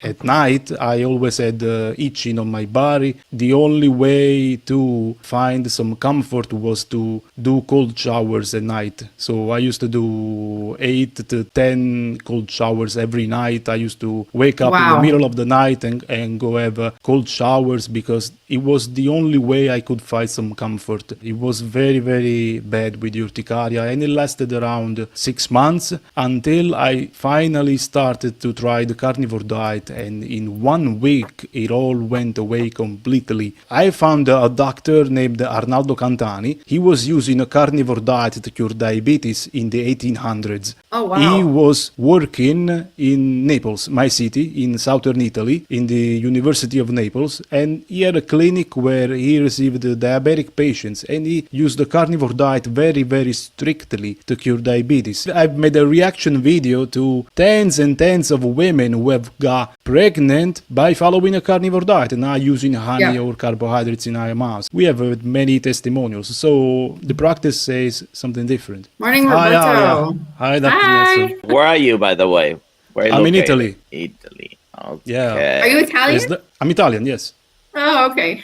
At night, I always had itching on my body. The only way to find some comfort was to do cold showers at night. So I used to do 8 to 10 cold showers every night. I used to wake up in the middle of the night and go have cold showers because it was the only way I could find some comfort. It was very, very bad with urticaria, and it lasted around 6 months until I finally started to try the carnivore diet, and in 1 week it all went away completely. I found a doctor named Arnaldo Cantani. He was using a carnivore diet to cure diabetes in the 1800s. Oh, wow. He was working in Naples, my city, in southern Italy, in the University of Naples, and he had a clinic where he received diabetic patients, and he used the carnivore diet very, very strictly to cure diabetes. I've made a reaction video to tens and tens of women who have got pregnant by following a carnivore diet and not using honey or carbohydrates in high amounts. We have many testimonials, so the practice says something different. Morning, Roberto. Hi, Dr. Nelson. Where are you, by the way? Where are you I'm in located? Italy. Italy. Okay. Yeah. Are you Italian? I'm Italian, yes. Oh, okay.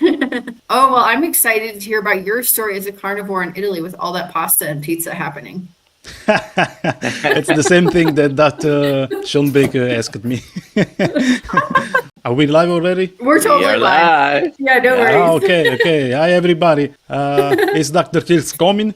Oh, well, I'm excited to hear about your story as a carnivore in Italy with all that pasta and pizza happening. It's the same thing that Sean Baker asked me. Are we live already? We're totally You're live. live. Yeah, no worries. Ah, okay. Hi, everybody. Is Dr. Kills coming?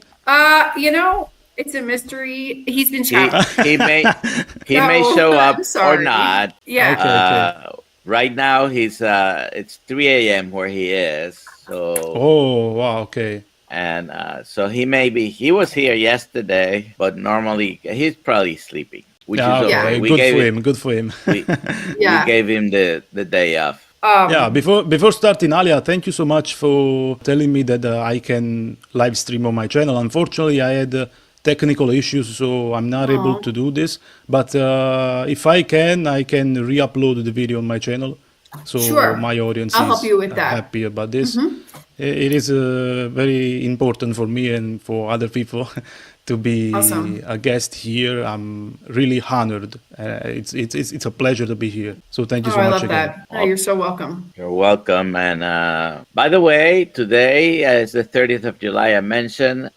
It's a mystery. He's been chatting. He may No, show up I'm sorry. or not. Yeah. Okay. Right now it's 3 a.m. where he is. So Oh, wow, okay. and so he was here yesterday, but normally he's probably sleeping. Which is okay. Good for him. We gave him the day off. Before starting, Alia, thank you so much for telling me that I can live stream on my channel. Unfortunately, I had technical issues, so I'm not able to do this. But if I can re-upload the video on my channel. So my audience I'll is help you with that. happy about this. It is very important for me and for other people to be a guest here. I'm really honored. It's a pleasure to be here. So thank you so much again. I love that. Oh, you're so welcome. You're welcome. And by the way, today is the 30th of July. I mentioned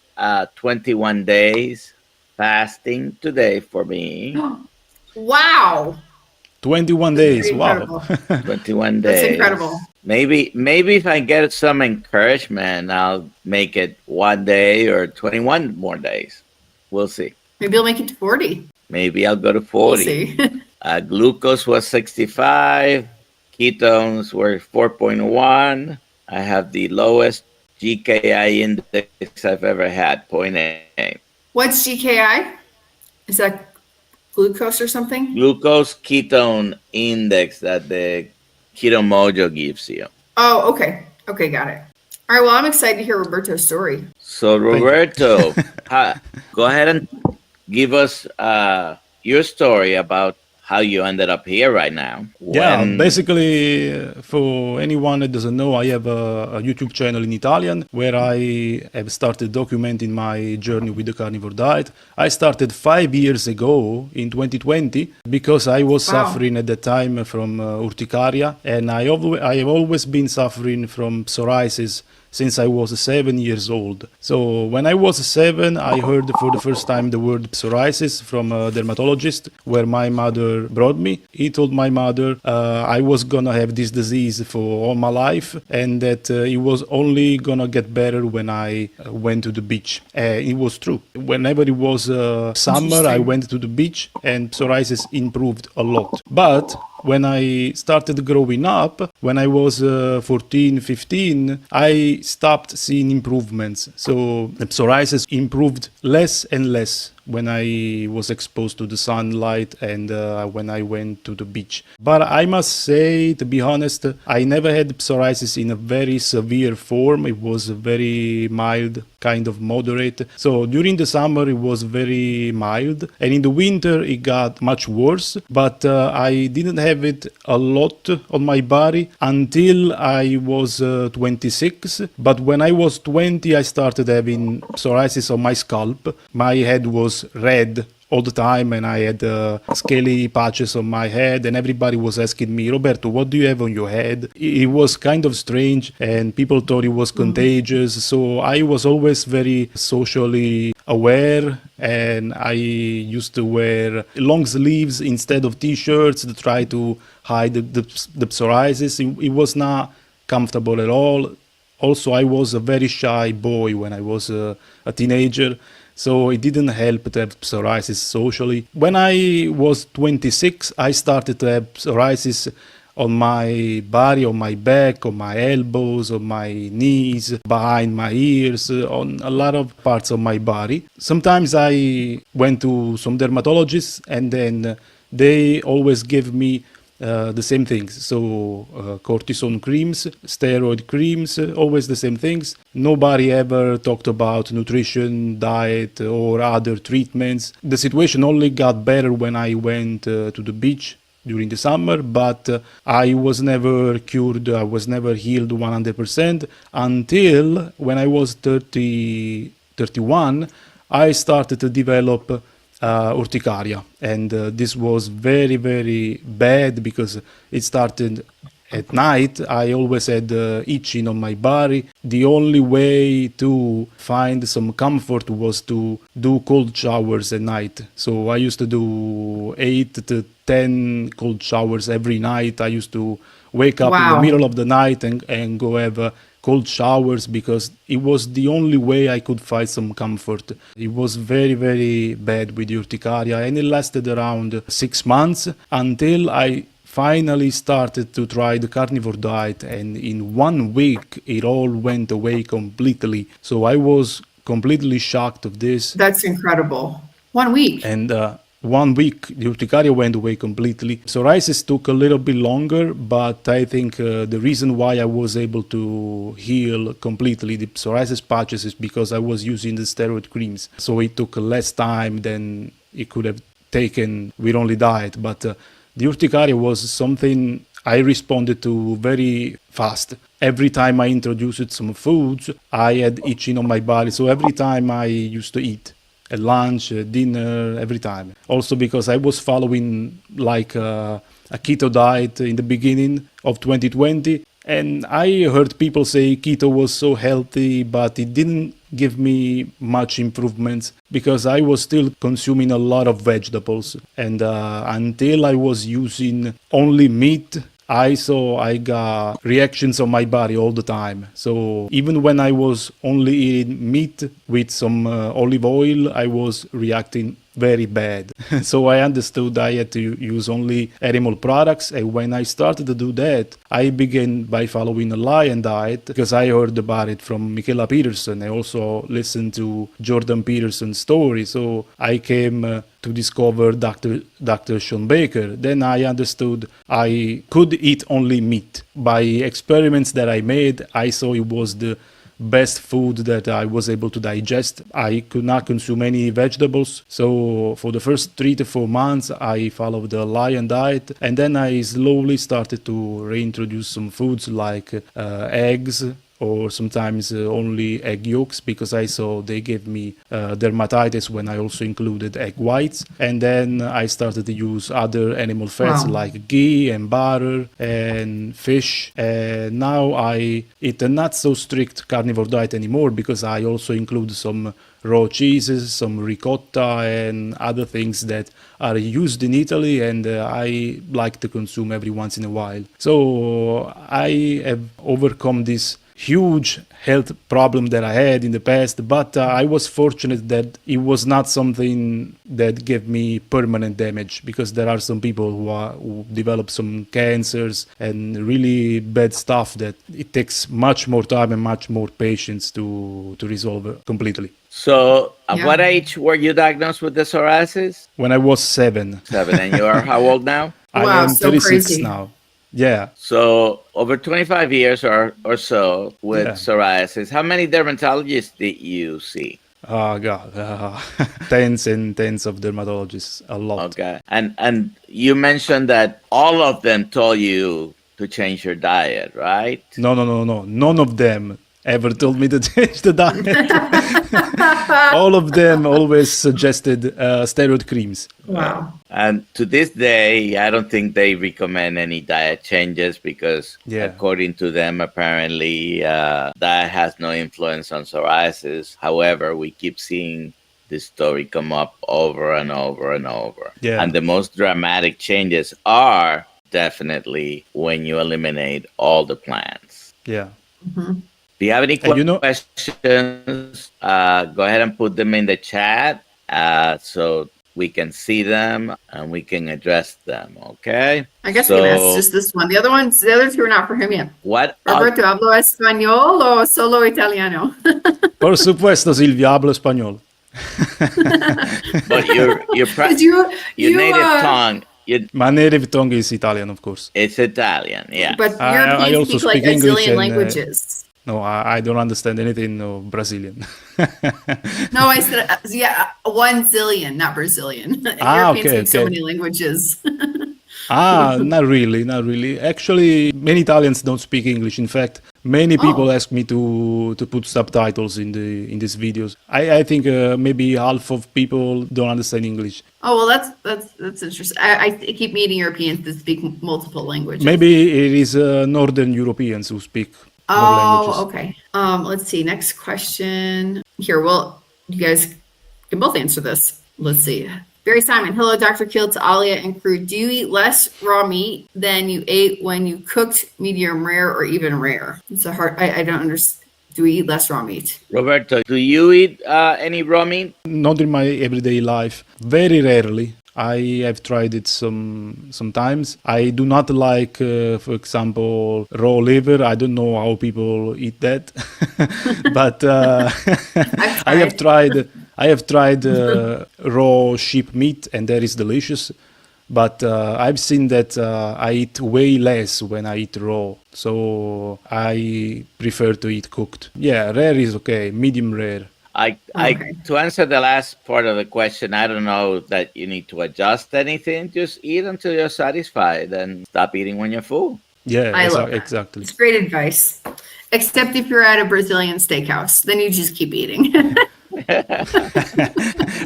21 days fasting today for me. Wow. 21 days. Incredible. Wow. 21 days. That's incredible. Maybe if I get some encouragement, I'll make it 1 day or 21 more days. We'll see. Maybe you'll make it to 40. Maybe I'll go to 40. We'll see. Glucose was 65. Ketones were 4.1. I have the lowest GKI index I've ever had, 0.8. What's GKI? Is that glucose or something? Glucose ketone index that the Keto Mojo gives you. Oh, okay. Okay, got it. All right, well, I'm excited to hear Roberto's story. So, Roberto, go ahead and give us your story about how you ended up here right now. Basically, for anyone that doesn't know, I have a YouTube channel in Italian where I have started documenting my journey with the carnivore diet. I started 5 years ago in 2020 because I was suffering at the time from urticaria, and I have always been suffering from psoriasis since I was 7 years old. So when I was 7, I heard for the first time the word psoriasis from a dermatologist where my mother brought me. He told my mother I was gonna have this disease for all my life and that it was only gonna get better when I went to the beach. It was true. Whenever it was summer, I went to the beach and psoriasis improved a lot. But when I started growing up, when I was 14, 15, I stopped seeing improvements. So the psoriasis improved less and less when I was exposed to the sunlight and when I went to the beach. But I must say, to be honest, I never had psoriasis in a very severe form. It was very mild, kind of moderate. So during the summer, it was very mild. And in the winter, it got much worse. But I didn't have it a lot on my body until I was 26. But when I was 20, I started having psoriasis on my scalp. My head was red all the time, and I had scaly patches on my head, and everybody was asking me, Roberto, what do you have on your head? It was kind of strange, and people thought it was contagious. So I was always very socially aware, and I used to wear long sleeves instead of t-shirts to try to hide the psoriasis. It was not comfortable at all. Also, I was a very shy boy when I was a teenager, so it didn't help to have psoriasis socially. When I was 26, I started to have psoriasis on my body, on my back, on my elbows, on my knees, behind my ears, on a lot of parts of my body. Sometimes I went to some dermatologists, and then they always give me the same things. So cortisone creams, steroid creams, always the same things. Nobody ever talked about nutrition, diet, or other treatments. The situation only got better when I went to the beach during the summer, but I was never cured, I was never healed 100% until when I was 31, I started to develop urticaria, and this was very, very bad because it started at night. I always had itching on my body. The only way to find some comfort was to do cold showers at night. So I used to do 8 to 10 cold showers every night. I used to wake up in the middle of the night and go have cold showers because it was the only way I could find some comfort. It was very, very bad with urticaria, and it lasted around 6 months until I finally started to try the carnivore diet, and in 1 week it all went away completely. So I was completely shocked of this. That's incredible. 1 week. And 1 week, the urticaria went away completely. Psoriasis took a little bit longer, but I think the reason why I was able to heal completely the psoriasis patches is because I was using the steroid creams. So it took less time than it could have taken with only diet. But the urticaria was something I responded to very fast. Every time I introduced some foods, I had itching on my body. So every time I used to eat, at lunch, dinner, every time. Also because I was following like a keto diet in the beginning of 2020, and I heard people say keto was so healthy, but it didn't give me much improvements because I was still consuming a lot of vegetables, and until I was using only meat, I saw I got reactions on my body all the time. So even when I was only eating meat with some olive oil, I was reacting very bad. So I understood I had to use only animal products, and when I started to do that, I began by following a lion diet because I heard about it from Michaela Peterson. I also listened to Jordan Peterson's story, so I came to discover Dr. Sean Baker. Then I understood I could eat only meat. By experiments that I made, I saw it was the best food that I was able to digest. I could not consume any vegetables. So for the first 3 to 4 months, I followed the lion diet. And then I slowly started to reintroduce some foods like eggs, or sometimes only egg yolks, because I saw they gave me dermatitis when I also included egg whites. And then I started to use other animal fats like ghee and butter and fish. And now I eat a not so strict carnivore diet anymore because I also include some raw cheeses, some ricotta and other things that are used in Italy and I like to consume every once in a while. So I have overcome this huge health problem that I had in the past, but I was fortunate that it was not something that gave me permanent damage, because there are some people who develop some cancers and really bad stuff that it takes much more time and much more patience to resolve completely. So at what age were you diagnosed with the psoriasis? When I was 7. 7, and you are how old now? I am so 36 crazy. now. Yeah. So over 25 years or so with psoriasis, how many dermatologists did you see? Oh God, tens and tens of dermatologists, a lot. Okay. And you mentioned that all of them told you to change your diet, right? No. None of them ever told me to change the diet. All of them always suggested steroid creams. Wow. And to this day, I don't think they recommend any diet changes because, according to them, apparently diet has no influence on psoriasis. However, we keep seeing this story come up over and over and over. Yeah. And the most dramatic changes are definitely when you eliminate all the plants. Yeah. Mm-hmm. Do you have any questions? Go ahead and put them in the chat so we can see them and we can address them, okay? I guess we can ask just this one. The other two are not for him yet. What? Roberto, hablo español o solo italiano? Por supuesto, Silvia, hablo español. But your native tongue. My native tongue is Italian, of course. It's Italian, yeah. But I Europeans also speak like speak a English zillion and, languages. No, I don't understand anything of Brazilian. No, I said, 1 zillion, not Brazilian. Europeans speak so many languages. Not really. Actually, many Italians don't speak English. In fact, many people ask me to put subtitles in these videos. I think maybe half of people don't understand English. Oh, well, that's interesting. I keep meeting Europeans that speak multiple languages. Maybe it is Northern Europeans who speak more languages. Okay. Let's see. Next question. Here, well, you guys can both answer this. Let's see. Barry Simon, hello, Dr. Kilt, Alia, and crew. Do you eat less raw meat than you ate when you cooked medium rare or even rare? It's a hard, I don't understand. Do we eat less raw meat? Roberto, do you eat any raw meat? Not in my everyday life. Very rarely. I have tried it sometimes. I do not like, for example, raw liver. I don't know how people eat that, but I have tried raw sheep meat, and that is delicious. But I've seen that I eat way less when I eat raw, so I prefer to eat cooked. Yeah, rare is okay. Medium rare. To answer the last part of the question, I don't know that you need to adjust anything. Just eat until you're satisfied and stop eating when you're full. Yeah, I love that. Exactly. It's great advice. Except if you're at a Brazilian steakhouse, then you just keep eating.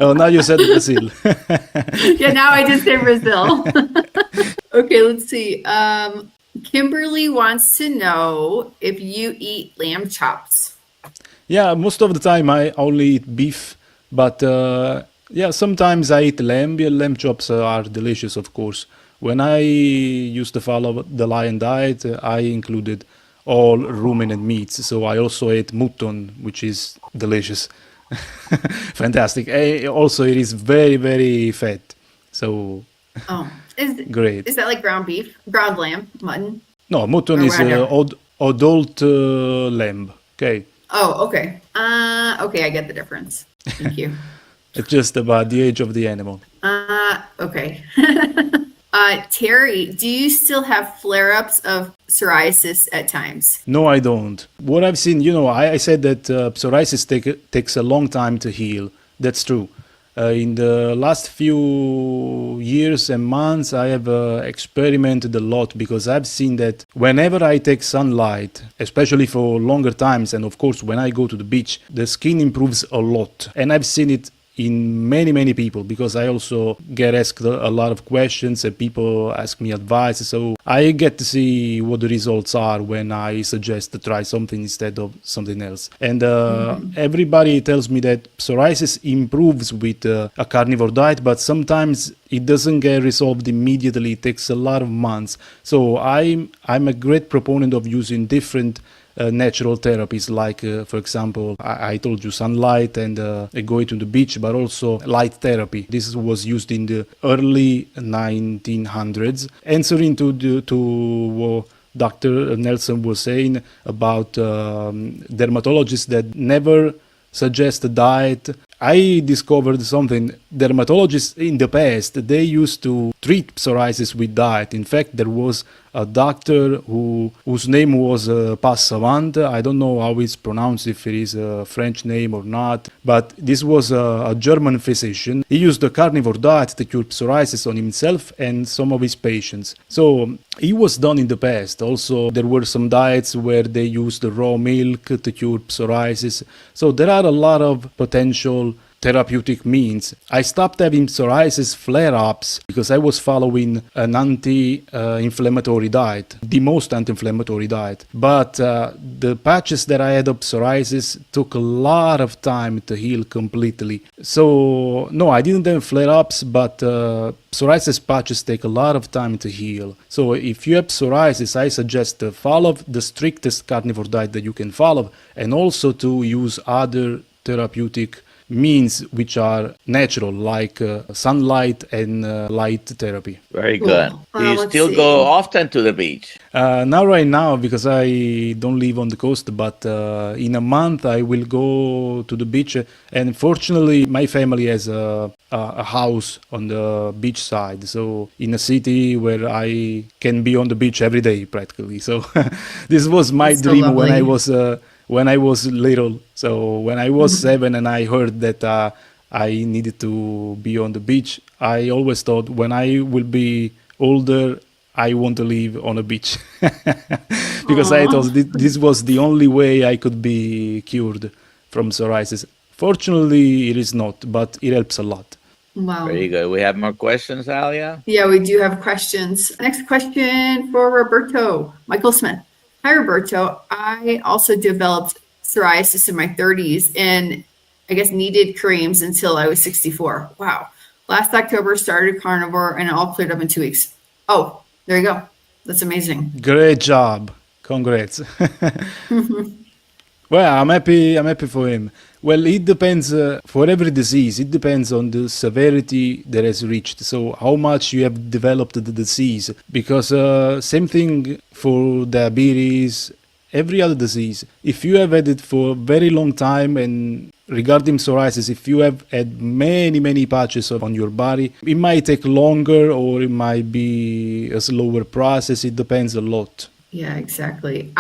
Oh, now you said Brazil. Yeah, now I just say Brazil. Okay, let's see. Kimberly wants to know if you eat lamb chops. Yeah, most of the time I only eat beef, but sometimes I eat lamb. Yeah, lamb chops are delicious, of course. When I used to follow the lion diet, I included all ruminant meats, so I also ate mutton, which is delicious. Fantastic. Also, it is very, very fat, so great. Is that like ground beef, ground lamb, mutton? No, mutton is adult lamb. Okay. Oh, okay. Okay, I get the difference. Thank you. It's just about the age of the animal. Okay. Terry, do you still have flare-ups of psoriasis at times? No, I don't. What I've seen, I said that psoriasis takes a long time to heal. That's true. In the last few years and months, I have experimented a lot because I've seen that whenever I take sunlight, especially for longer times, and of course when I go to the beach, the skin improves a lot. And I've seen it in many people because I also get asked a lot of questions and people ask me advice, so I get to see what the results are when I suggest to try something instead of something else. And everybody tells me that psoriasis improves with a carnivore diet, but sometimes it doesn't get resolved immediately. It takes a lot of months. So I'm a great proponent of using different natural therapies, like for example, I told you sunlight and going to the beach, but also light therapy. This was used in the early 1900s, answering to what Dr. Nelson was saying about dermatologists that never suggest a diet. I discovered something. Dermatologists in the past, they used to treat psoriasis with diet. In fact, there was a doctor whose name was Passavant. I don't know how it's pronounced, if it is a French name or not, but this was a German physician. He used the carnivore diet to cure psoriasis on himself and some of his patients. So it was done in the past. Also, there were some diets where they used the raw milk to cure psoriasis. So there are a lot of potential therapeutic means. I stopped having psoriasis flare-ups because I was following an anti-inflammatory diet, the most anti-inflammatory diet. But the patches that I had of psoriasis took a lot of time to heal completely. So no, I didn't have flare-ups, but psoriasis patches take a lot of time to heal. So if you have psoriasis, I suggest to follow the strictest carnivore diet that you can follow, and also to use other therapeutic means which are natural, like sunlight and light therapy. Very good. Cool. Do you Let's still see. go often to the beach? Not right now because I don't live on the coast, but in a month I will go to the beach. And fortunately, my family has a house on the beach side, so in a city where I can be on the beach every day practically. So this was my That's so dream when I lovely. was little. So when I was 7 and I heard that I needed to be on the beach, I always thought when I will be older, I want to live on a beach. Because I thought this was the only way I could be cured from psoriasis. Fortunately, it is not, but it helps a lot. Wow. Very good. We have more questions, Alia? Yeah, we do have questions. Next question for Roberto. Michael Smith. Hi, Roberto. I also developed psoriasis in my 30s and I guess needed creams until I was 64. Wow. Last October started carnivore and it all cleared up in 2 weeks. Oh, there you go. That's amazing. Great job. Congrats. Well, I'm happy for him. Well, it depends, for every disease, it depends on the severity that has reached. So how much you have developed the disease. Because same thing for diabetes, every other disease. If you have had it for a very long time, and regarding psoriasis, if you have had many patches on your body, it might take longer or it might be a slower process. It depends a lot. Yeah, exactly.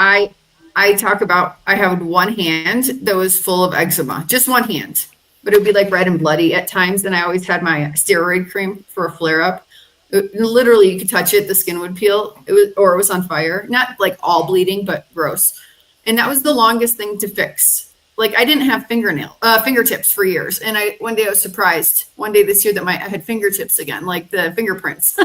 I talk about, I had one hand that was full of eczema, just one hand, but it would be like red and bloody at times. And I always had my steroid cream for a flare up. Literally, you could touch it, the skin would peel, it was on fire. Not like all bleeding, but gross. And that was the longest thing to fix. Like I didn't have fingertips for years. And one day I was surprised one day this year that I had fingertips again, like the fingerprints.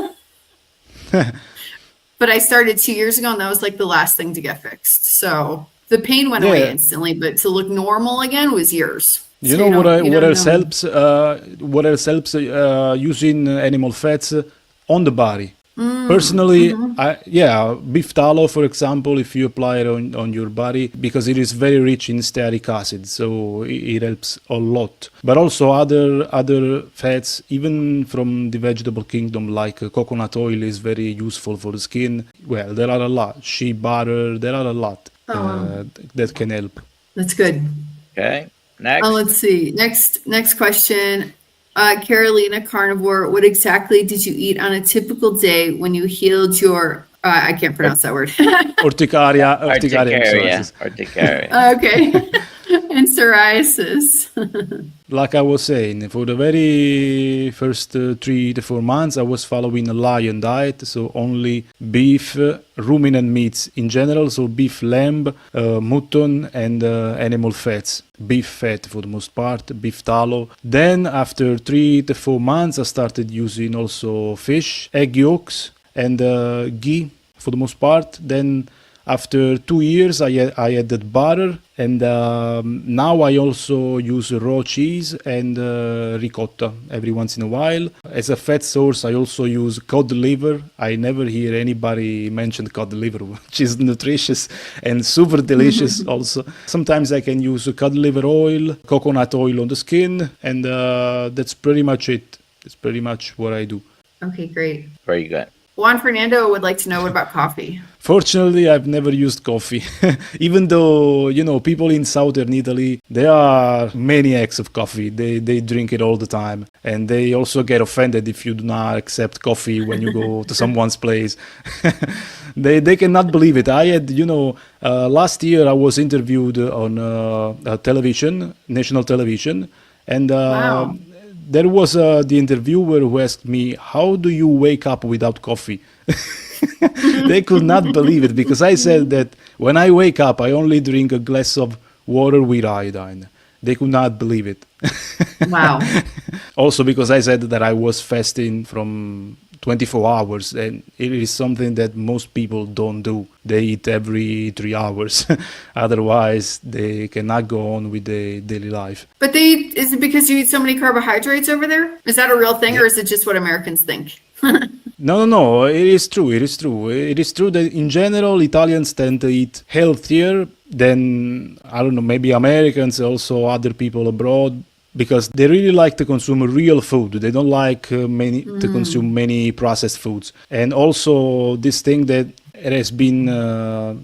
But I started 2 years ago and that was like the last thing to get fixed. So the pain went away instantly, but to look normal again was years. You So know what else know. helps? What else helps? Using animal fats on the body. Personally, beef tallow, for example, if you apply it on your body, because it is very rich in stearic acid, so it helps a lot. But also other fats, even from the vegetable kingdom, like coconut oil is very useful for the skin. Well, there are a lot. Sheep butter, there are a lot that can help. That's good. Okay. Next. Let's see. Next question. Carolina Carnivore, what exactly did you eat on a typical day when you healed your, I can't pronounce that word. Urticaria. Okay. And psoriasis. Like I was saying, for the very first 3 to 4 months, I was following a lion diet, so only beef, ruminant meats in general, so beef, lamb, mutton, and animal fats. Beef fat for the most part, beef tallow. Then after 3 to 4 months, I started using also fish, egg yolks, and ghee for the most part. Then after 2 years, I added butter, and now I also use raw cheese and ricotta every once in a while. As a fat source, I also use cod liver. I never hear anybody mention cod liver, which is nutritious and super delicious also. Sometimes I can use cod liver oil, coconut oil on the skin, and that's pretty much it. That's pretty much what I do. Okay, great. Very good. Juan Fernando would like to know, what about coffee? Fortunately, I've never used coffee. Even though, people in southern Italy, they are maniacs of coffee. They drink it all the time. And they also get offended if you do not accept coffee when you go to someone's place. They cannot believe it. I had, last year I was interviewed on television, national television. And Wow. there was the interviewer who asked me, how do you wake up without coffee? They could not believe it, because I said that when I wake up, I only drink a glass of water with iodine. They could not believe it. Wow. Also because I said that I was fasting from 24 hours, and it is something that most people don't do. They eat every 3 hours. Otherwise, they cannot go on with their daily life. But is it because you eat so many carbohydrates over there? Is that a real thing, or is it just what Americans think? No, it is true. It is true. It is true that in general, Italians tend to eat healthier than, I don't know, maybe Americans, also other people abroad, because they really like to consume real food. They don't like to consume many processed foods. And also this thing that it has been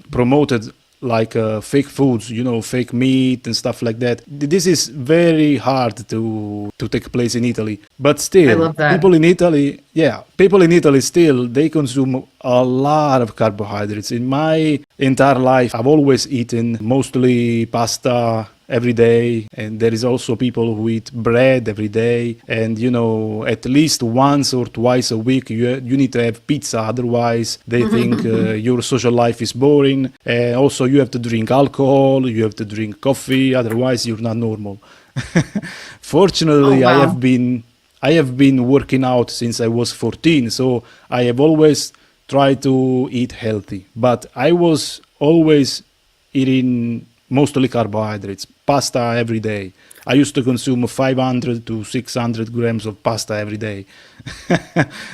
promoted, like fake foods, fake meat and stuff like that. This is very hard to take place in Italy. But still, I love that. people in Italy still, they consume a lot of carbohydrates. In my entire life, I've always eaten mostly pasta every day, and there is also people who eat bread every day, and at least once or twice a week you need to have pizza, otherwise they think your social life is boring. Also, you have to drink alcohol, you have to drink coffee, otherwise you're not normal. Fortunately, Oh, wow. I have been working out since I was 14, so I have always tried to eat healthy, but I was always eating mostly carbohydrates, pasta every day. I used to consume 500 to 600 grams of pasta every day.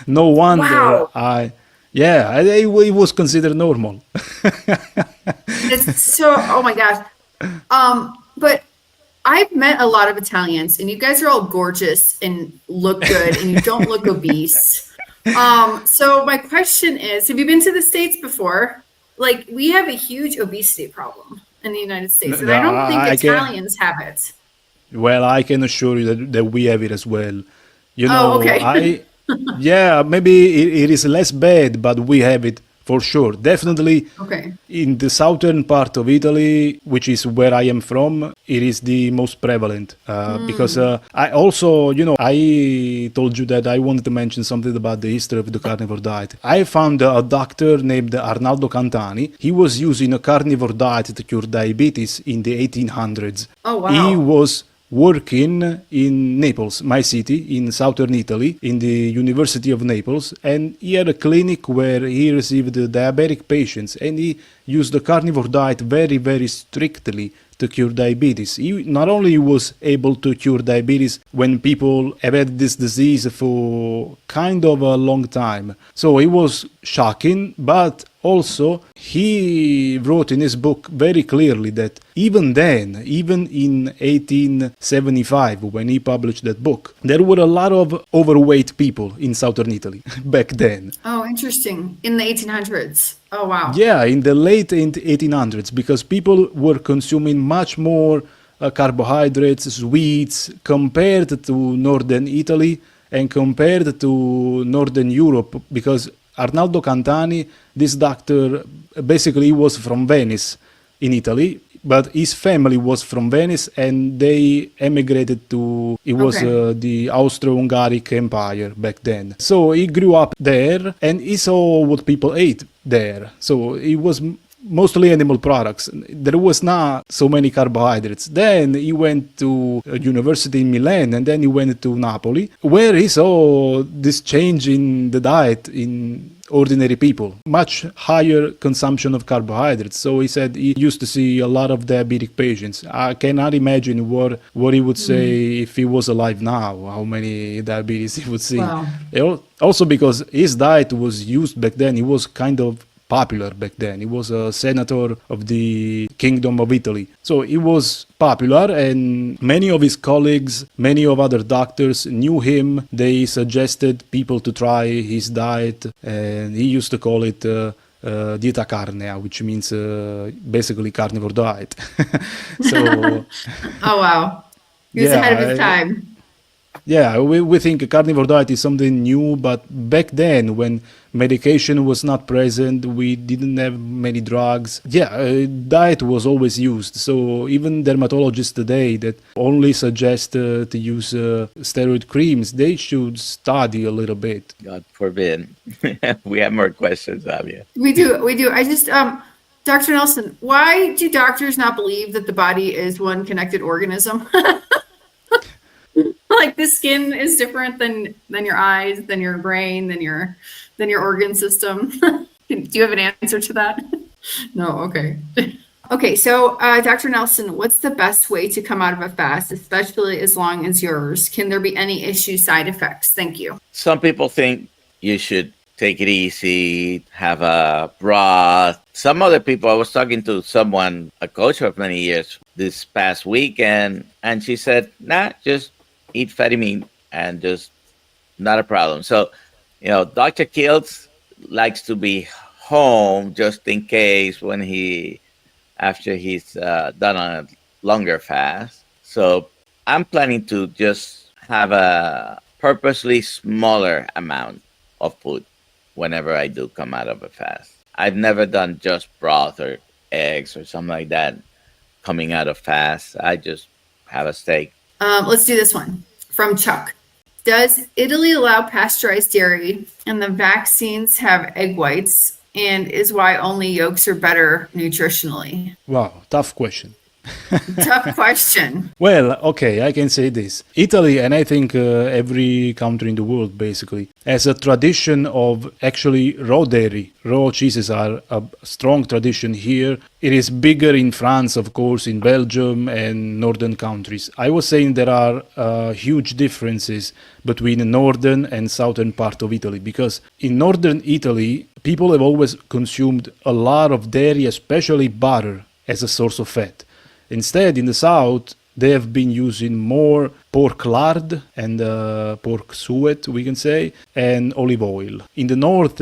No wonder Wow. it was considered normal. It's so, oh my gosh. But I've met a lot of Italians, and you guys are all gorgeous and look good, and you don't look obese. So my question is, have you been to the States before? Like, we have a huge obesity problem in the United States, and I don't think Italians have it. Well, I can assure you that we have it as well. Oh, okay. Maybe it is less bad, but we have it for sure. Definitely Okay. in the southern part of Italy, which is where I am from, it is the most prevalent. Because I also, I told you that I wanted to mention something about the history of the carnivore diet. I found a doctor named Arnaldo Cantani. He was using a carnivore diet to cure diabetes in the 1800s. Oh, wow. He was working in Naples, my city, in southern Italy, in the University of Naples, and he had a clinic where he received diabetic patients, and he used the carnivore diet very, very strictly to cure diabetes. He not only was able to cure diabetes when people have had this disease for kind of a long time. So it was shocking, but also he wrote in his book very clearly that even then, even in 1875, when he published that book, there were a lot of overweight people in southern Italy back then. Oh, interesting. In the 1800s. Oh, wow. Yeah, in the late 1800s, because people were consuming much more carbohydrates, sweets, compared to northern Italy and compared to northern Europe, because Arnaldo Cantani, this doctor, basically he was from Venice in Italy, but his family was from Venice and they emigrated to, it was the Austro-Hungaric Empire back then. So he grew up there and he saw what people ate there. So it was mostly animal products. There was not so many carbohydrates. Then he went to a university in Milan, and then he went to Napoli, where he saw this change in the diet in ordinary people, much higher consumption of carbohydrates. So he said he used to see a lot of diabetic patients. I cannot imagine what he would say if he was alive now, how many diabetes he would see. Wow. Also because his diet was used back then, it was kind of popular back then. He was a senator of the Kingdom of Italy. So he was popular, and many of his colleagues, many of other doctors knew him. They suggested people to try his diet, and he used to call it dieta carnea, which means basically carnivore diet. So, Oh, wow. He was ahead of his time. Yeah, we think a carnivore diet is something new, but back then, when medication was not present, we didn't have many drugs. Yeah, diet was always used. So even dermatologists today that only suggest to use steroid creams, they should study a little bit. God forbid. We have more questions, Avia. We do. I just, Dr. Nelson, why do doctors not believe that the body is one connected organism? Like the skin is different than your eyes, than your brain, than your organ system. Do you have an answer to that? No. Okay. Okay. So, Dr. Nelson, what's the best way to come out of a fast, especially as long as yours? Can there be any issue side effects? Thank you. Some people think you should take it easy, have a broth. Some other people, I was talking to someone, a coach of many years this past weekend, and she said, nah, just eat fatty meat and just not a problem. So, Dr. Kiltz likes to be home just in case after he's done on a longer fast. So I'm planning to just have a purposely smaller amount of food whenever I do come out of a fast. I've never done just broth or eggs or something like that coming out of fast. I just have a steak. Let's do this one from Chuck. Does Italy allow pasteurized dairy and the vaccines have egg whites? And is why only yolks are better nutritionally? Wow, tough question. Tough question. Well, okay, I can say this. Italy, and I think every country in the world basically, has a tradition of actually raw dairy. Raw cheeses are a strong tradition here. It is bigger in France, of course, in Belgium and northern countries. I was saying there are huge differences between the northern and southern part of Italy, because in northern Italy, people have always consumed a lot of dairy, especially butter, as a source of fat. Instead, in the south, they have been using more pork lard and pork suet, we can say, and olive oil. In the north,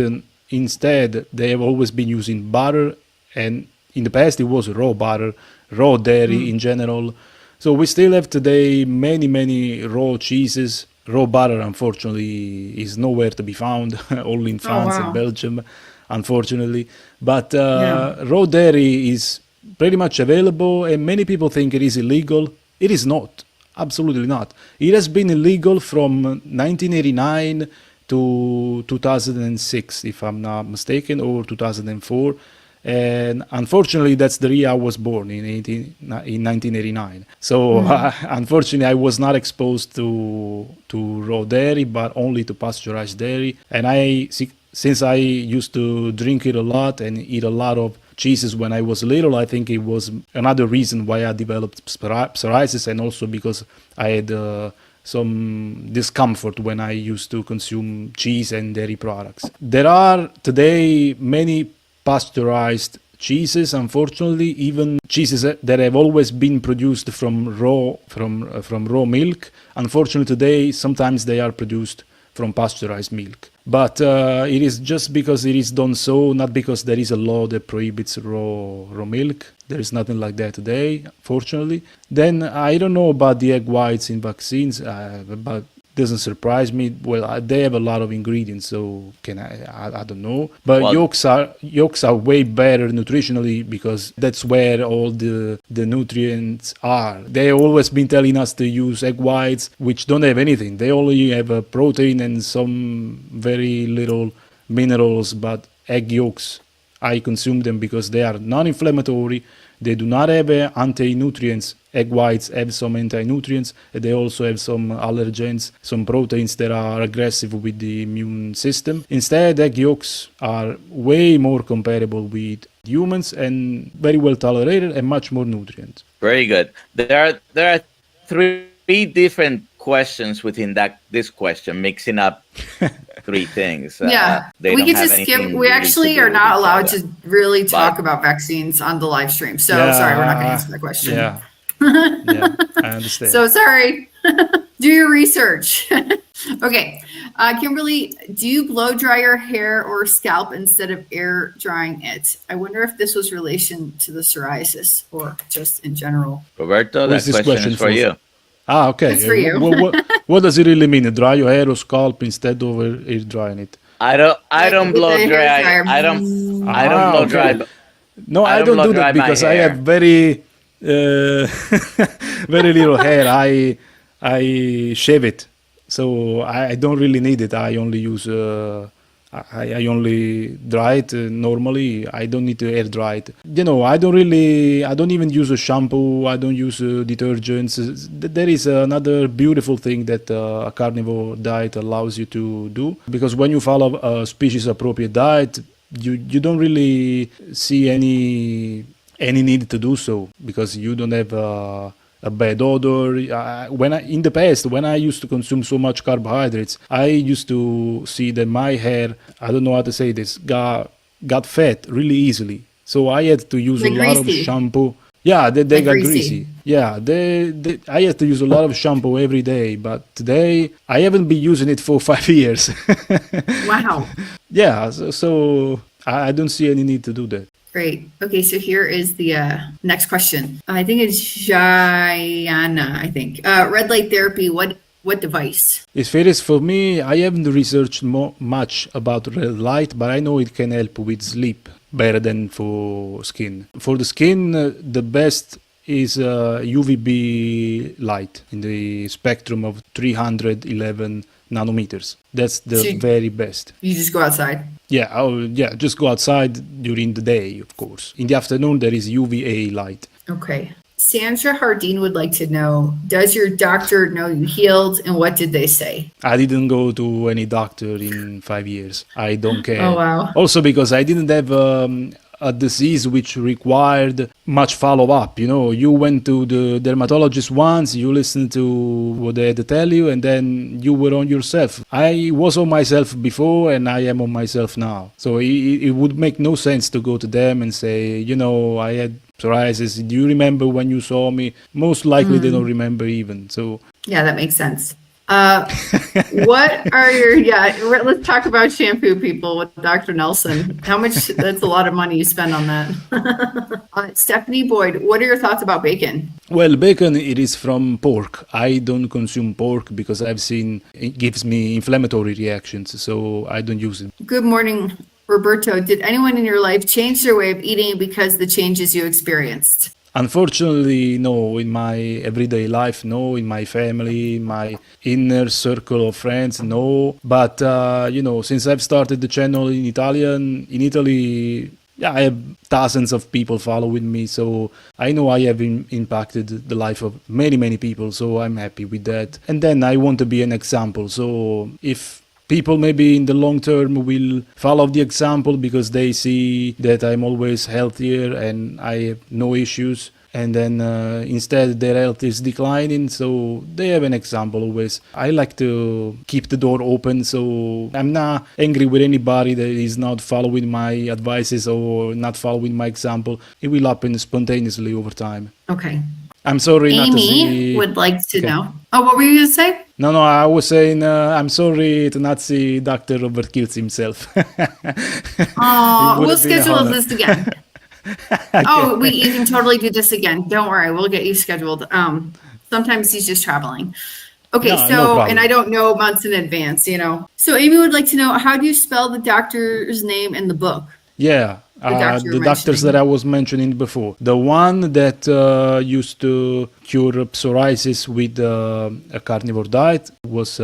instead, they have always been using butter, and in the past it was raw butter, raw dairy in general. So we still have today many raw cheeses. Raw butter, unfortunately, is nowhere to be found, only in France and Belgium, unfortunately. But raw dairy is pretty much available, and many people think it is illegal. It is not. Absolutely not. It has been illegal from 1989 to 2006, if I'm not mistaken, or 2004. And unfortunately, that's the year I was born, in 1989. So unfortunately, I was not exposed to raw dairy, but only to pasteurized dairy. And since I used to drink it a lot and eat a lot of cheeses when I was little, I think it was another reason why I developed psoriasis, and also because I had some discomfort when I used to consume cheese and dairy products. There are today many pasteurized cheeses, unfortunately, even cheeses that have always been produced from raw milk. Unfortunately, today sometimes they are produced from pasteurized milk. But it is just because it is done so, not because there is a law that prohibits raw milk. There is nothing like that today, fortunately. Then I don't know about the egg whites in vaccines, but doesn't surprise me. Well, they have a lot of ingredients, so I don't know. But yolks are way better nutritionally, because that's where all the nutrients are. They've always been telling us to use egg whites, which don't have anything. They only have a protein and some very little minerals. But egg yolks, I consume them because they are non-inflammatory. They do not have anti-nutrients. Egg whites have some anti-nutrients. They also have some allergens, some proteins that are aggressive with the immune system. Instead, egg yolks are way more comparable with humans and very well tolerated and much more nutrient. Very good. There are three different questions within this question, mixing up three things. Yeah, they we don't get have to skip. anything We really actually to do are with not each allowed other. to really talk But about vaccines on the live stream. So sorry, we're not going to answer that question. Yeah. Yeah, I understand. So sorry. Do your research. Okay. Kimberly, do you blow dry your hair or scalp instead of air drying it? I wonder if this was relation to the psoriasis or just in general. Roberto, Who is that this question is for you. Ah, okay. It's for you. What does it really mean? Dry your hair or scalp instead of air drying it? I don't With blow the hair dry. dryer. I don't blow okay. dry. No, I don't blow do dry that my because I hair. have very, very little hair. I shave it, so I don't really need it. I only use. I only dry it normally. I don't need to air dry it. I don't even use a shampoo. I don't use detergents. There is another beautiful thing that a carnivore diet allows you to do, because when you follow a species appropriate diet, you don't really see any need to do so, because you don't have a bad odor. In the past, when I used to consume so much carbohydrates, I used to see that my hair, I don't know how to say this, got fat really easily. So I had to use Like a lot greasy. of shampoo. Yeah, they Like got greasy. greasy. Yeah, I had to use a lot of shampoo every day. But today, I haven't been using it for 5 years. Wow. Yeah, so I don't see any need to do that. Great. Okay, so here is the next question. I think it's Jayana, I think. Red light therapy, what device? As far as for me, I haven't researched much about red light, but I know it can help with sleep better than for skin. For the skin, the best is UVB light in the spectrum of 311 nanometers. That's the very best. You just go outside. Yeah, just go outside during the day, of course. In the afternoon, there is UVA light. Okay. Sandra Hardin would like to know, does your doctor know you healed, and what did they say? I didn't go to any doctor in 5 years. I don't care. Oh, wow. Also because I didn't have a disease which required much follow-up. You went to the dermatologist once, you listened to what they had to tell you, and then you were on yourself. I was on myself before, and I am on myself now. So it would make no sense to go to them and say, I had psoriasis. Do you remember when you saw me? Most likely they don't remember even. So yeah, that makes sense. What are let's talk about shampoo, people, with Dr. Nelson. How much? That's a lot of money you spend on that. Stephanie Boyd, what are your thoughts about bacon? Well, bacon, it is from pork. I don't consume pork because I've seen it gives me inflammatory reactions, so I don't use it. Good morning, Roberto. Did anyone in your life change their way of eating because the changes you experienced? Unfortunately, no. In my everyday life, no. In my family, my inner circle of friends, no. But, since I've started the channel in Italian, in Italy, I have thousands of people following me. So I know I have impacted the life of many, many people. So I'm happy with that. And then I want to be an example. So if people maybe in the long term will follow the example because they see that I'm always healthier and I have no issues, and then instead their health is declining, so they have an example always. I like to keep the door open, so I'm not angry with anybody that is not following my advices or not following my example. It will happen spontaneously over time. Okay. I'm sorry not to see... Amy would like to know. Oh, what were you going to say? No, I was saying I'm sorry to not see Dr. Robert Kiltz himself. Oh, we'll schedule this again. Oh, you can totally do this again. Don't worry, we'll get you scheduled. Sometimes he's just traveling. Okay, no and I don't know months in advance, So Amy would like to know, how do you spell the doctor's name in the book? Yeah. The doctors that I was mentioning before. The one that used to cure psoriasis with a carnivore diet was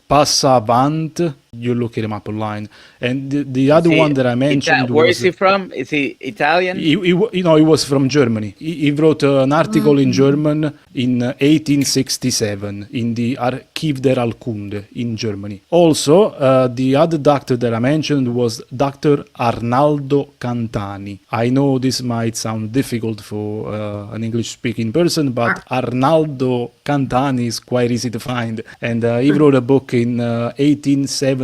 Passavant you look him up online. And the other one that I mentioned where was... is he from? Is he Italian? He was from Germany. He wrote an article in German in 1867 in the Archiv der Allkunde in Germany. Also, the other doctor that I mentioned was Dr. Arnaldo Cantani. I know this might sound difficult for an English-speaking person, but Arnaldo Cantani is quite easy to find. And he wrote a book in 1875,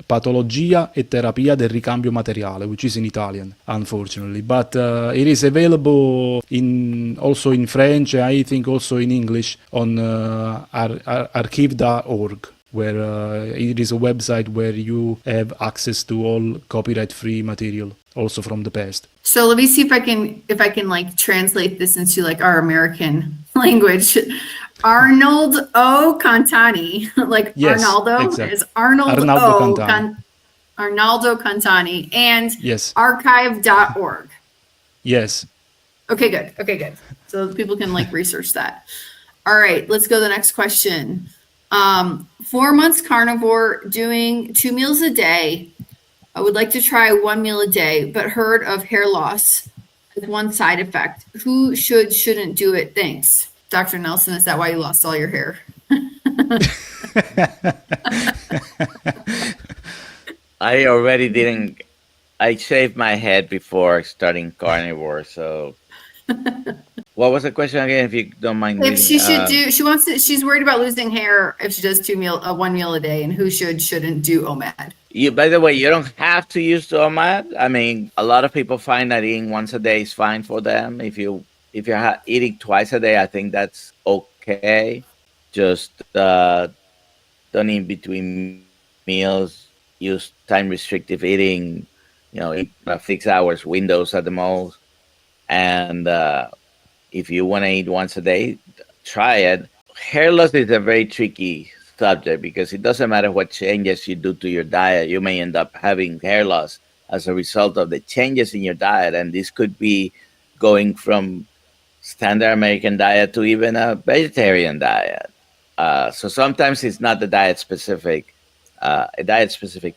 Patologia e terapia del ricambio materiale, which is in Italian, unfortunately. But it is available also in French, I think also in English, on archive.org, where it is a website where you have access to all copyright-free material, also from the past. So let me see if I can like translate this into like our American language. Arnold O. Cantani, like Yes, Arnaldo exactly. is Arnold Arnaldo O. Cantani. Arnaldo Cantani and Yes. archive.org. Yes. Okay, good. So people can like research that. All right, let's go to the next question. 4 months carnivore, doing 2 meals a day. I would like to try 1 meal a day, but heard of hair loss as one side effect. Who shouldn't do it? Thanks. Dr. Nelson, is that why you lost all your hair? I already didn't. I shaved my head before starting carnivore. So, what was the question again? If you don't mind. If she should do, she's worried about losing hair if she does 1 meal a day, and who shouldn't do OMAD. By the way, you don't have to use the OMAD. I mean, a lot of people find that eating once a day is fine for them. If you're eating twice a day, I think that's okay. Just don't eat between meals. Use time restrictive eating. Eat 6 hours windows at the most. And if you want to eat once a day, try it. Hair loss is a very tricky subject because it doesn't matter what changes you do to your diet. You may end up having hair loss as a result of the changes in your diet. And this could be going from standard American diet to even a vegetarian diet. So sometimes it's not a diet specific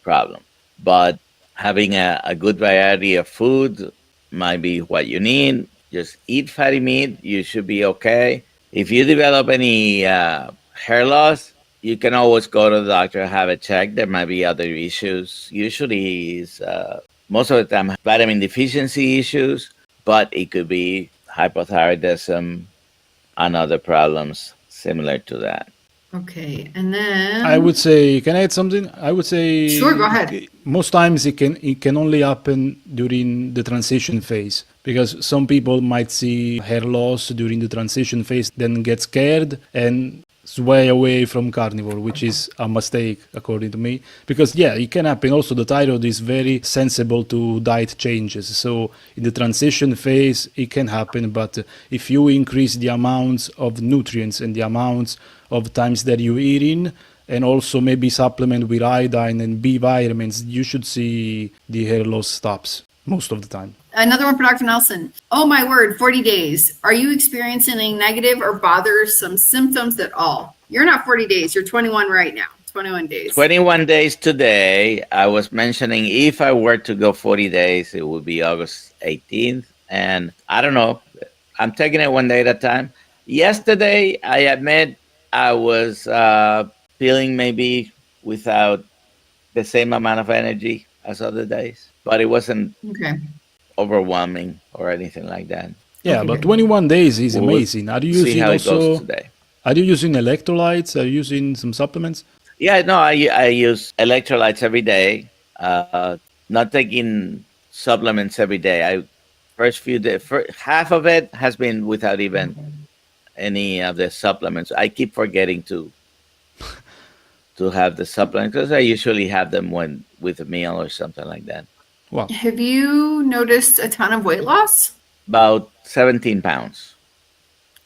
problem, but having a good variety of food might be what you need. Just eat fatty meat. You should be okay. If you develop any hair loss, you can always go to the doctor, have it checked. There might be other issues. Usually, most of the time, vitamin deficiency issues, but it could be hypothyroidism and other problems similar to that. Okay, and then I would say, can I add something? I would say, sure, go ahead. Most times it can only happen during the transition phase, because some people might see hair loss during the transition phase, then get scared and sway away from carnivore, which is a mistake according to me, because it can happen. Also, the thyroid is very sensible to diet changes, so in the transition phase it can happen. But if you increase the amounts of nutrients and the amounts of times that you eat in, and also maybe supplement with iodine and B vitamins, you should see the hair loss stops most of the time. Another one for Dr. Nelson. Oh my word, 40 days. Are you experiencing any negative or bothersome symptoms at all? You're not 40 days. You're 21 right now. 21 days. 21 days today. I was mentioning if I were to go 40 days, it would be August 18th. And I don't know. I'm taking it one day at a time. Yesterday, I admit I was feeling maybe without the same amount of energy as other days, but it wasn't overwhelming or anything like that. Yeah, but 21 days is amazing. Are you using Are you using electrolytes? Are you using some supplements? Yeah, no, I use electrolytes every day. Not taking supplements every day. Half of it has been without even any of the supplements. I keep forgetting to have the supplements because I usually have them with a meal or something like that. Wow. Have you noticed a ton of weight loss? About 17 pounds.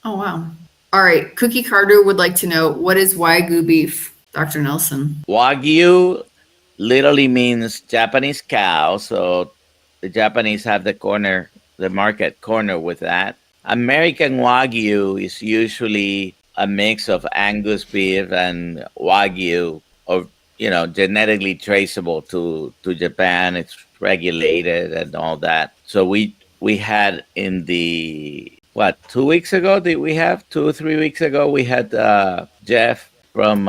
Oh, wow. All right. Cookie Carter would like to know, what is Wagyu beef, Dr. Nelson? Wagyu literally means Japanese cow. So the Japanese have the market corner with that. American Wagyu is usually a mix of Angus beef and Wagyu, or genetically traceable to Japan. It's regulated and all that. So we had in the 2 weeks ago, did we have 2 or 3 weeks ago, we had Jeff from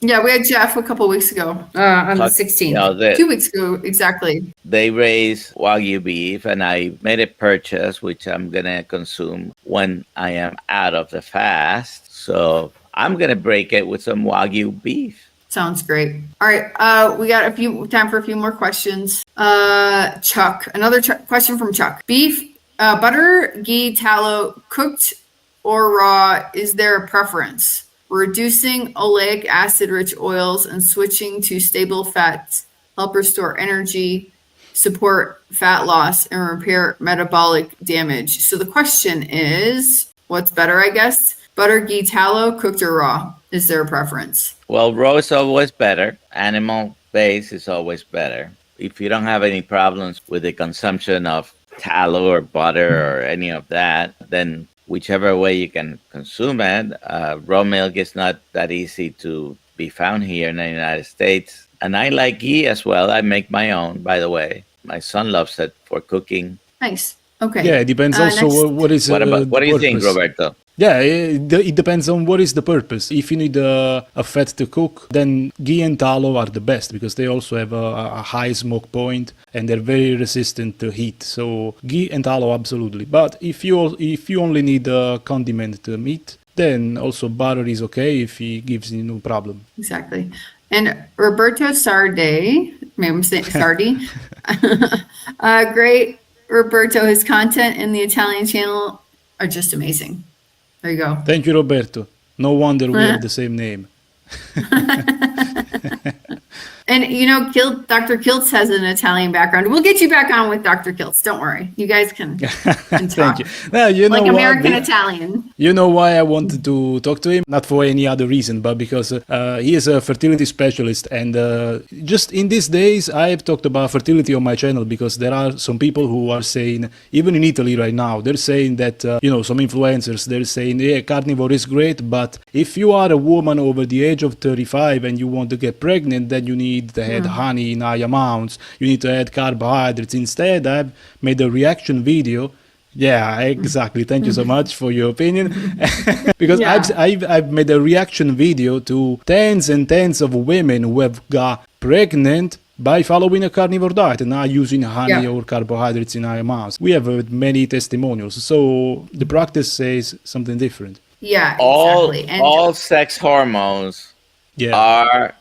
Yeah, we had Jeff a couple weeks ago on the 16th. 2 weeks ago, exactly. They raise Wagyu beef, and I made a purchase, which I'm going to consume when I am out of the fast. So I'm going to break it with some Wagyu beef. Sounds great. All right. We got time for a few more questions. Chuck, another question from Chuck. Beef, butter, ghee, tallow, cooked or raw, is there a preference? Reducing oleic acid rich oils and switching to stable fats help restore energy, support fat loss, and repair metabolic damage. So the question is, what's better, I guess? Butter, ghee, tallow, cooked or raw? Is there a preference? Well, raw is always better. Animal base is always better. If you don't have any problems with the consumption of tallow or butter or any of that, then whichever way you can consume it. Raw milk is not that easy to be found here in the United States. And I like ghee as well. I make my own, by the way. My son loves it for cooking. Nice. Okay. Yeah, it depends also what is what do you think, Roberto? Yeah, it depends on what is the purpose. If you need a fat to cook, then ghee and tallow are the best because they also have a high smoke point and they're very resistant to heat. So ghee and tallow, absolutely. But if you only need a condiment to meat, then also butter is okay if it gives you no problem. Exactly. And Roberto Sardi, maybe I'm saying Sardi, great. Roberto, his content in the Italian channel are just amazing. There you go. Thank you, Roberto. No wonder we have the same name. And, Dr. Kiltz has an Italian background. We'll get you back on with Dr. Kiltz. Don't worry. You guys can talk. Thank you. Now, you know American Italian. You know why I wanted to talk to him? Not for any other reason, but because he is a fertility specialist. And just in these days, I have talked about fertility on my channel because there are some people who are saying, even in Italy right now, they're saying that, some influencers, they're saying, yeah, carnivore is great, but if you are a woman over the age of 35 and you want to get pregnant, then you need to add honey in high amounts. You need to add carbohydrates. Instead, I've made a reaction video. Yeah, exactly. Thank you so much for your opinion. Because I've made a reaction video to tens and tens of women who have got pregnant by following a carnivore diet and not using honey or carbohydrates in high amounts. We have many testimonials. So the practice says something different. Yeah, exactly. All sex hormones are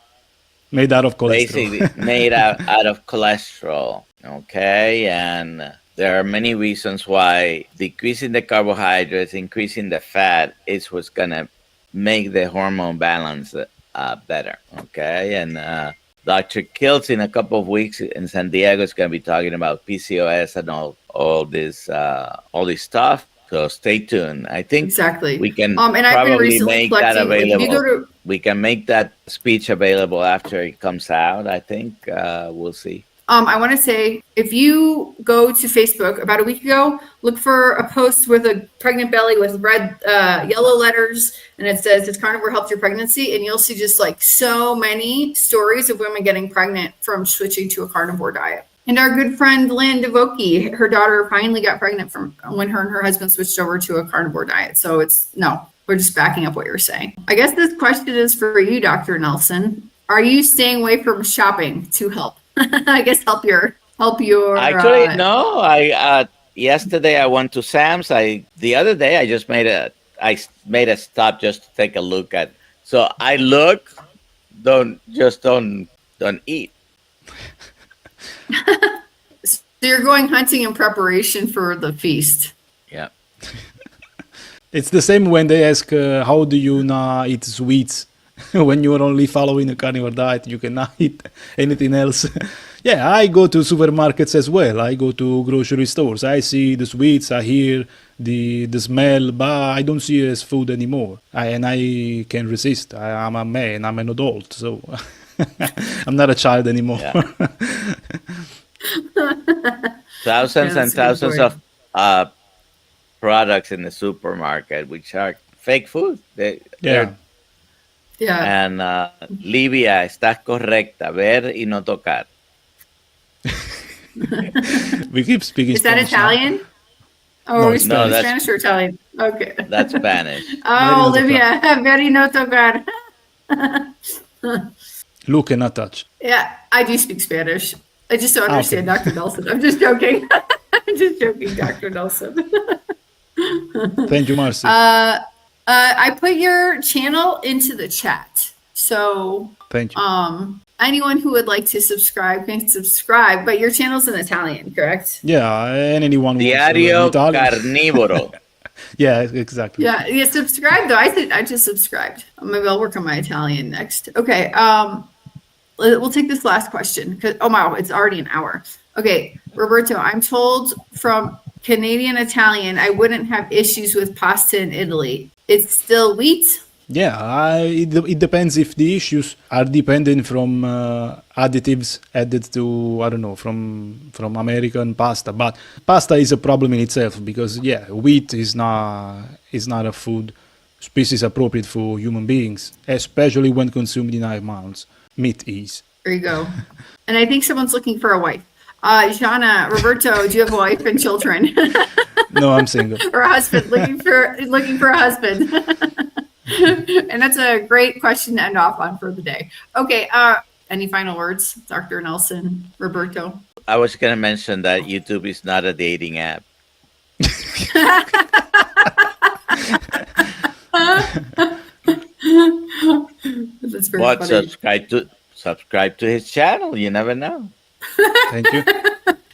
made out of cholesterol. Basically made out of cholesterol. Okay. And there are many reasons why decreasing the carbohydrates, increasing the fat is what's going to make the hormone balance better. Okay. And Dr. Kiltz in a couple of weeks in San Diego is going to be talking about PCOS and all this stuff. So stay tuned. I think we can probably make that available. We can make that speech available after it comes out. I think we'll see. I want to say, if you go to Facebook about a week ago, look for a post with a pregnant belly with red, yellow letters, and it says, "This carnivore helps your pregnancy," and you'll see just like so many stories of women getting pregnant from switching to a carnivore diet. And our good friend Lynn DeVoki, her daughter finally got pregnant from when her and her husband switched over to a carnivore diet. So we're just backing up what you're saying. I guess this question is for you, Dr. Nelson. Are you staying away from shopping to help? I guess help your. Actually, no. Yesterday I went to Sam's. The other day I just made a stop just to take a look at. So I look, don't eat. So you're going hunting in preparation for the feast. Yeah. It's the same when they ask, how do you not eat sweets? When you're only following a carnivore diet, you cannot eat anything else. Yeah, I go to supermarkets as well. I go to grocery stores. I see the sweets, I hear the smell, but I don't see it as food anymore. And I can resist. I'm a man, I'm an adult, so I'm not a child anymore. Yeah. Thousands and thousands of products in the supermarket, which are fake food. They're Yeah. And Livia, estás correcta. Ver y no tocar. We keep speaking Is that Spanish now. Italian? Or No, are we it's speaking Spanish. Spanish or Italian? Okay. That's Spanish. Oh, Olivia, very no tocar. Look and not touch. Yeah, I do speak Spanish. I just don't understand Okay. Dr. Nelson. I'm just joking. I'm just joking, Dr. Nelson. Thank you, Marcy. I put your channel into the chat. So Thank you. anyone who would like to subscribe can subscribe, but your channel's in Italian, correct? Yeah, and anyone who wants to learn Diario Italian. Carnivoro. Yeah, exactly. Yeah, subscribe though. I just subscribed. Maybe I'll work on my Italian next. Okay. We'll take this last question. Oh wow, it's already an hour. Okay, Roberto, I'm told from Canadian Italian I wouldn't have issues with pasta in Italy. It's still wheat? Yeah, it depends if the issues are dependent from additives added to, I don't know, from American pasta. But pasta is a problem in itself because, yeah, wheat is not a food species appropriate for human beings, especially when consumed in high amounts. Meat is. There you go. And I think someone's looking for a wife. Jana, Roberto, do you have a wife and children? No, I'm single. Or a husband, looking for a husband. And that's a great question to end off on for the day. Okay, any final words, Dr. Nelson, Roberto? I was going to mention that YouTube is not a dating app. That's very But funny. subscribe to his channel. You never know. Thank you.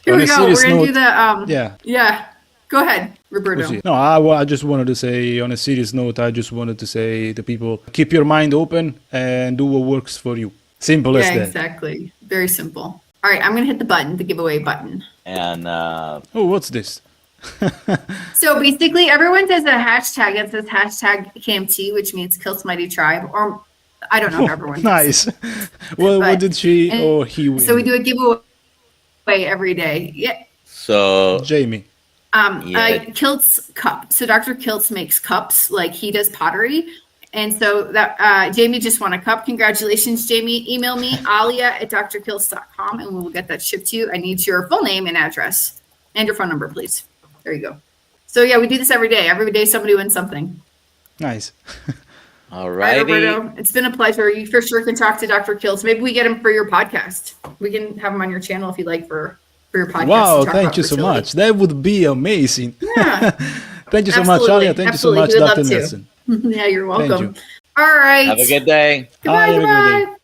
Here On we a go. serious We're gonna note, do the yeah. Go ahead, Roberto. No, I just wanted to say, on a serious note, I just wanted to say to people, keep your mind open and do what works for you. Simple as Yeah, that. exactly. Very simple. All right, I'm going to hit the button, the giveaway button. And Oh, what's this? So basically, everyone does a hashtag that says hashtag KMT, which means Kilt's Mighty Tribe. Or I don't know if everyone does. Nice. Well, what did she or he win? So we do a giveaway every day. Yeah. so Jamie. Kilt's cup. So Dr. Kilt's makes cups, like he does pottery. And so that Jamie just won a cup. Congratulations, Jamie. Email me, alia@drkilts.com, and we will get that shipped to you. I need your full name and address and your phone number, please. There you go. So yeah, we do this every day. Every day somebody wins something. Nice. all Right, righty. Roberto. It's been a pleasure. You for sure can talk to Dr. Kilts. Maybe we get him for your podcast. We can have him on your channel if you like for your podcast. Wow, to talk thank about you so fertility. much. That would be amazing. Yeah. Thank you so much, Absolutely. Alia. Thank Absolutely. you so He would much, love Dr. to. Nelson. Yeah, you're Thank welcome. you. All right. Have a good day. Goodbye. Bye, have a good day. Goodbye.